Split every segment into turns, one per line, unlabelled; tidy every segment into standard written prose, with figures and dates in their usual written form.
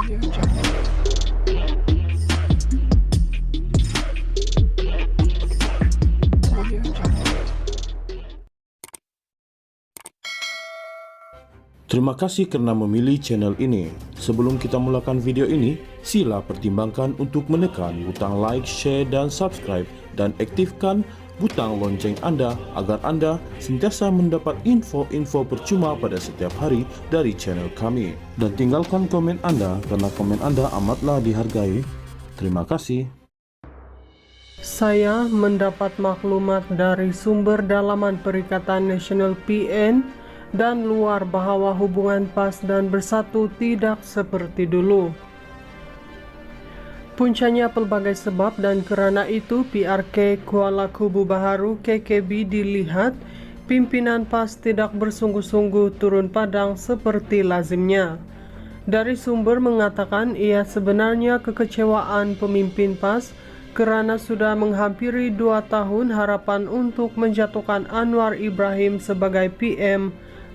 Terima kasih karena memilih channel ini. Sebelum kita mulakan video ini, sila pertimbangkan untuk menekan butang like, share, dan subscribe, dan aktifkan butang lonceng Anda agar Anda sentiasa mendapat info-info percuma pada setiap hari dari channel kami. Dan tinggalkan komen Anda karena komen Anda amatlah dihargai. Terima kasih.
Saya mendapat maklumat dari sumber dalaman Perikatan Nasional PN dan luar bahwa hubungan PAS dan Bersatu tidak seperti dulu. Puncanya pelbagai sebab, dan kerana itu PRK Kuala Kubu Baharu KKB dilihat pimpinan PAS tidak bersungguh-sungguh turun padang seperti lazimnya. Dari sumber mengatakan ia sebenarnya kekecewaan pemimpin PAS kerana sudah menghampiri 2 tahun harapan untuk menjatuhkan Anwar Ibrahim sebagai PM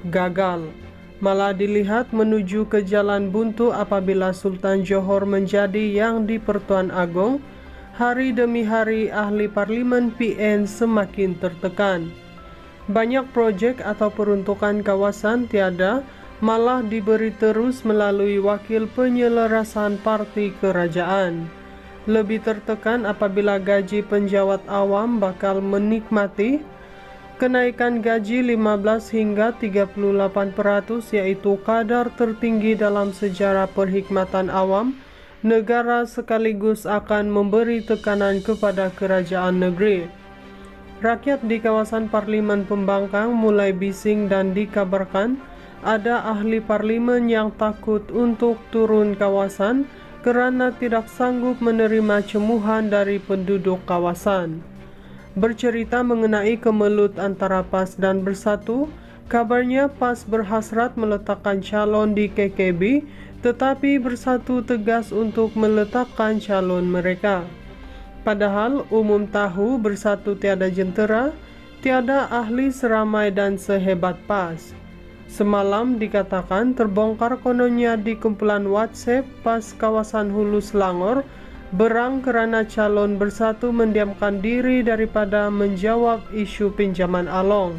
gagal. Malah dilihat menuju ke jalan buntu apabila Sultan Johor menjadi yang di-Pertuan Agong. Hari demi hari ahli parlimen PN semakin tertekan. Banyak projek atau peruntukan kawasan tiada, malah diberi terus melalui wakil penyelarasan parti kerajaan. Lebih tertekan apabila gaji penjawat awam bakal menikmati kenaikan gaji 15 hingga 38%, yaitu kadar tertinggi dalam sejarah perkhidmatan awam negara, sekaligus akan memberi tekanan kepada kerajaan negeri. Rakyat di kawasan Parlimen Pembangkang mulai bising dan dikabarkan ada ahli parlimen yang takut untuk turun kawasan kerana tidak sanggup menerima cemuhan dari penduduk kawasan. Bercerita mengenai kemelut antara PAS dan Bersatu, kabarnya PAS berhasrat meletakkan calon di KKB, tetapi Bersatu tegas untuk meletakkan calon mereka. Padahal umum tahu Bersatu tiada jentera, tiada ahli seramai dan sehebat PAS. Semalam dikatakan terbongkar kononnya di kumpulan WhatsApp PAS kawasan Hulu Selangor berang kerana calon Bersatu mendiamkan diri daripada menjawab isu pinjaman Along.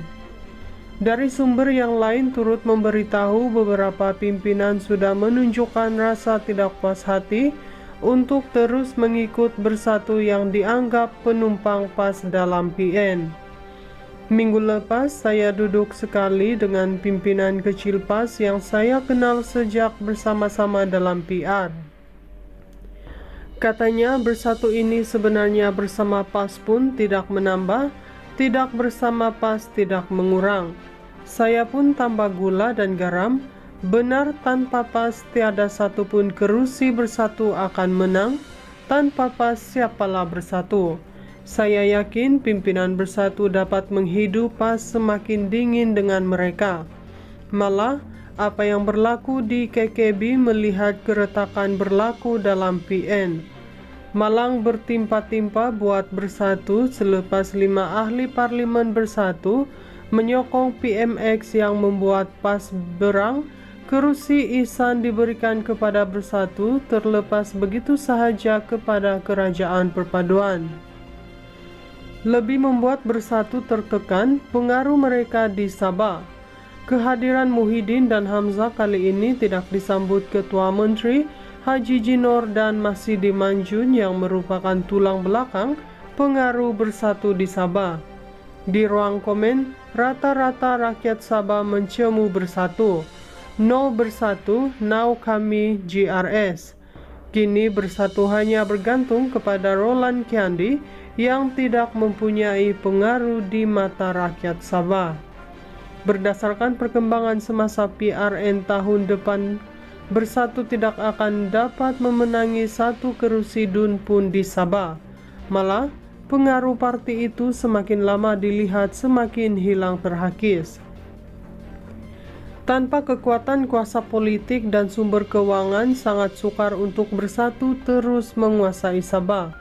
Dari sumber yang lain turut memberitahu beberapa pimpinan sudah menunjukkan rasa tidak puas hati untuk terus mengikut Bersatu yang dianggap penumpang PAS dalam PN. Minggu lepas saya duduk sekali dengan pimpinan kecil PAS yang saya kenal sejak bersama-sama dalam PR. Katanya Bersatu ini sebenarnya bersama PAS pun tidak menambah, tidak bersama PAS tidak mengurang. Saya pun tambah gula dan garam, benar tanpa PAS tiada satu pun kerusi Bersatu akan menang, tanpa PAS siapalah Bersatu. Saya yakin pimpinan Bersatu dapat menghidup PAS semakin dingin dengan mereka. Malah, apa yang berlaku di KKB melihat keretakan berlaku dalam PN. Malang bertimpa-timpa buat Bersatu selepas 5 ahli parlimen Bersatu menyokong PMX yang membuat PAS berang, kerusi Ihsan diberikan kepada Bersatu terlepas begitu sahaja kepada Kerajaan Perpaduan. Lebih membuat Bersatu tertekan pengaruh mereka di Sabah. Kehadiran Muhyiddin dan Hamzah kali ini tidak disambut Ketua Menteri Haji Jinor dan Masidi Manjun yang merupakan tulang belakang pengaruh Bersatu di Sabah. Di ruang komen, rata-rata rakyat Sabah mencemu Bersatu. No Bersatu, now kami GRS. Kini Bersatu hanya bergantung kepada Roland Kiandi yang tidak mempunyai pengaruh di mata rakyat Sabah. Berdasarkan perkembangan semasa PRN tahun depan, Bersatu tidak akan dapat memenangi satu kerusi DUN pun di Sabah. Malah, pengaruh parti itu semakin lama dilihat semakin hilang terhakis. Tanpa kekuatan kuasa politik dan sumber keuangan, sangat sukar untuk Bersatu terus menguasai Sabah.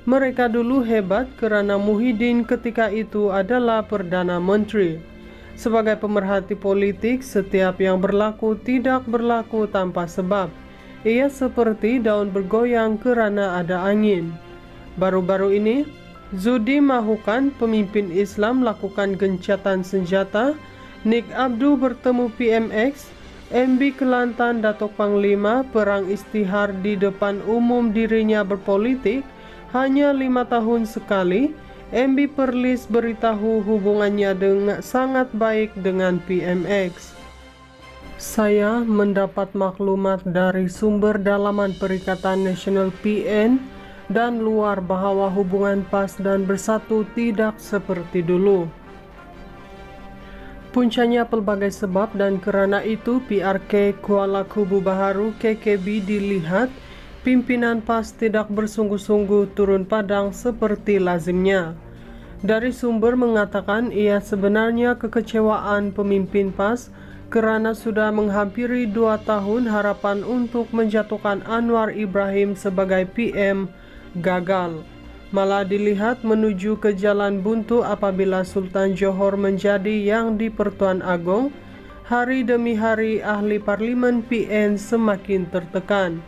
Mereka dulu hebat kerana Muhyiddin ketika itu adalah Perdana Menteri. Sebagai pemerhati politik, setiap yang berlaku tidak berlaku tanpa sebab. Ia seperti daun bergoyang kerana ada angin. Baru-baru ini, Zudi mahukan pemimpin Islam lakukan gencatan senjata. Nik Abdu bertemu PMX. MB Kelantan Datuk Panglima perang istihar di depan umum dirinya berpolitik hanya 5 tahun sekali. MB Perlis beritahu hubungannya sangat baik dengan PMX. Saya mendapat maklumat dari sumber dalaman Perikatan Nasional PN dan luar bahwa hubungan PAS dan Bersatu tidak seperti dulu. Puncanya pelbagai sebab dan kerana itu PRK Kuala Kubu Baharu KKB dilihat pimpinan PAS tidak bersungguh-sungguh turun padang seperti lazimnya. Dari sumber mengatakan ia sebenarnya kekecewaan pemimpin PAS kerana sudah menghampiri 2 tahun harapan untuk menjatuhkan Anwar Ibrahim sebagai PM gagal. Malah dilihat menuju ke jalan buntu apabila Sultan Johor menjadi yang di-Pertuan Agong. Hari demi hari ahli parlimen PN semakin tertekan.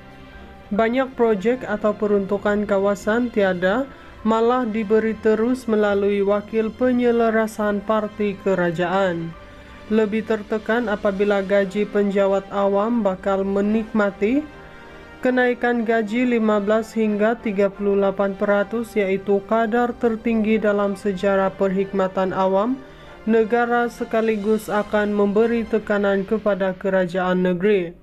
Banyak projek atau peruntukan kawasan tiada, malah diberi terus melalui wakil penyelarasan parti kerajaan. Lebih tertekan apabila gaji penjawat awam bakal menikmati kenaikan gaji 15 hingga 38%, yaitu kadar tertinggi dalam sejarah perkhidmatan awam. Negara sekaligus akan memberi tekanan kepada kerajaan negeri.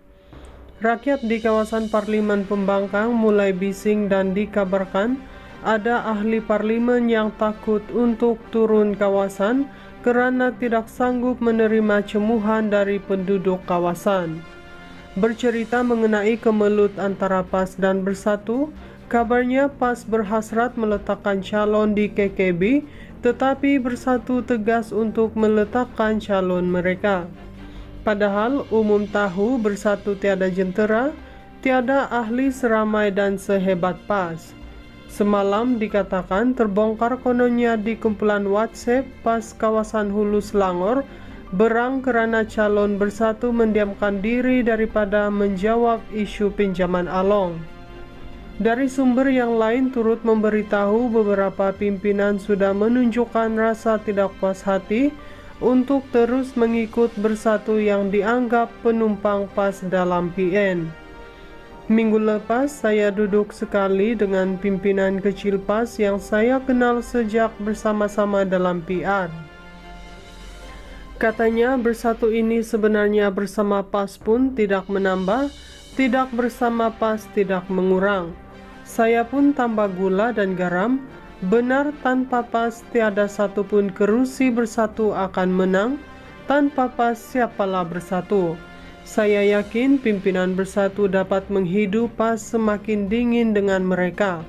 Rakyat di kawasan Parlimen Pembangkang mulai bising dan dikabarkan ada ahli parlimen yang takut untuk turun kawasan kerana tidak sanggup menerima cemuhan dari penduduk kawasan. Bercerita mengenai kemelut antara PAS dan Bersatu, kabarnya PAS berhasrat meletakkan calon di KKB, tetapi Bersatu tegas untuk meletakkan calon mereka. Padahal umum tahu Bersatu tiada jentera, tiada ahli seramai dan sehebat PAS. Semalam dikatakan terbongkar kononnya di kumpulan WhatsApp PAS kawasan Hulu Selangor berang kerana calon Bersatu mendiamkan diri daripada menjawab isu pinjaman Along. Dari sumber yang lain turut memberitahu beberapa pimpinan sudah menunjukkan rasa tidak puas hati untuk terus mengikut Bersatu yang dianggap penumpang PAS dalam PN. Minggu lepas saya duduk sekali dengan pimpinan kecil PAS yang saya kenal sejak bersama-sama dalam PR. Katanya Bersatu ini sebenarnya bersama PAS pun tidak menambah, tidak bersama PAS tidak mengurang. Saya pun tambah gula dan garam. Benar tanpa PAS tiada satupun kerusi Bersatu akan menang. Tanpa PAS siapalah Bersatu. Saya yakin pimpinan Bersatu dapat menghidup PAS semakin dingin dengan mereka.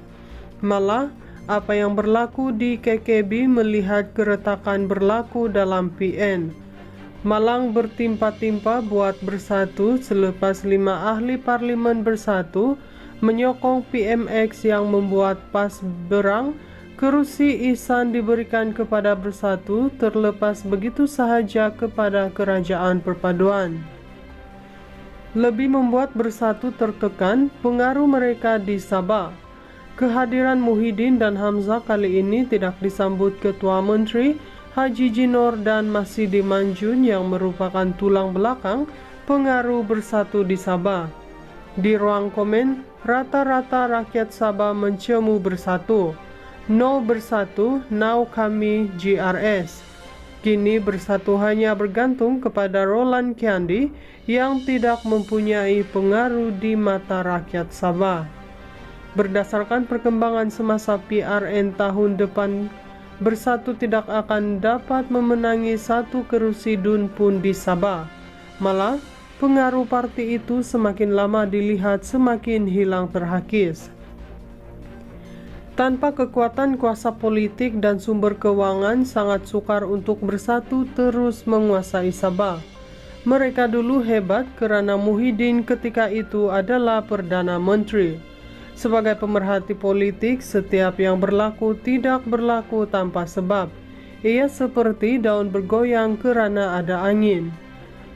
Malah, apa yang berlaku di KKB melihat keretakan berlaku dalam PN. Malang bertimpa-timpa buat Bersatu selepas 5 ahli parlimen Bersatu menyokong PMX yang membuat PAS berang. Kerusi Ihsan diberikan kepada Bersatu terlepas begitu sahaja kepada Kerajaan Perpaduan. Lebih membuat Bersatu tertekan pengaruh mereka di Sabah. Kehadiran Muhyiddin dan Hamzah kali ini tidak disambut Ketua Menteri Haji Jinor dan Masidi Manjun yang merupakan tulang belakang pengaruh Bersatu di Sabah. Di ruang komen, rata-rata rakyat Sabah mencemu Bersatu. No Bersatu, now kami GRS. Kini Bersatu hanya bergantung kepada Roland Kiandi yang tidak mempunyai pengaruh di mata rakyat Sabah. Berdasarkan perkembangan semasa PRN tahun depan, Bersatu tidak akan dapat memenangi satu kerusi DUN pun di Sabah. Malah, pengaruh parti itu semakin lama dilihat semakin hilang terhakis. Tanpa kekuatan kuasa politik dan sumber keuangan, sangat sukar untuk Bersatu terus menguasai Sabah. Mereka dulu hebat kerana Muhyiddin ketika itu adalah Perdana Menteri. Sebagai pemerhati politik, setiap yang berlaku tidak berlaku tanpa sebab. Ia seperti daun bergoyang kerana ada angin.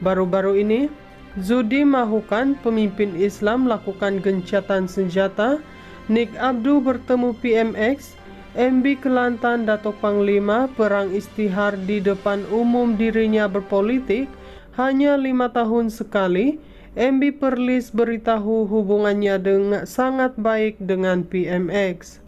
Baru-baru ini, Zudi mahukan pemimpin Islam lakukan gencatan senjata. Nick Abdu bertemu PMX. MB Kelantan Datuk Panglima perang istihar di depan umum dirinya berpolitik hanya 5 tahun sekali. MB Perlis beritahu hubungannya sangat baik dengan PMX.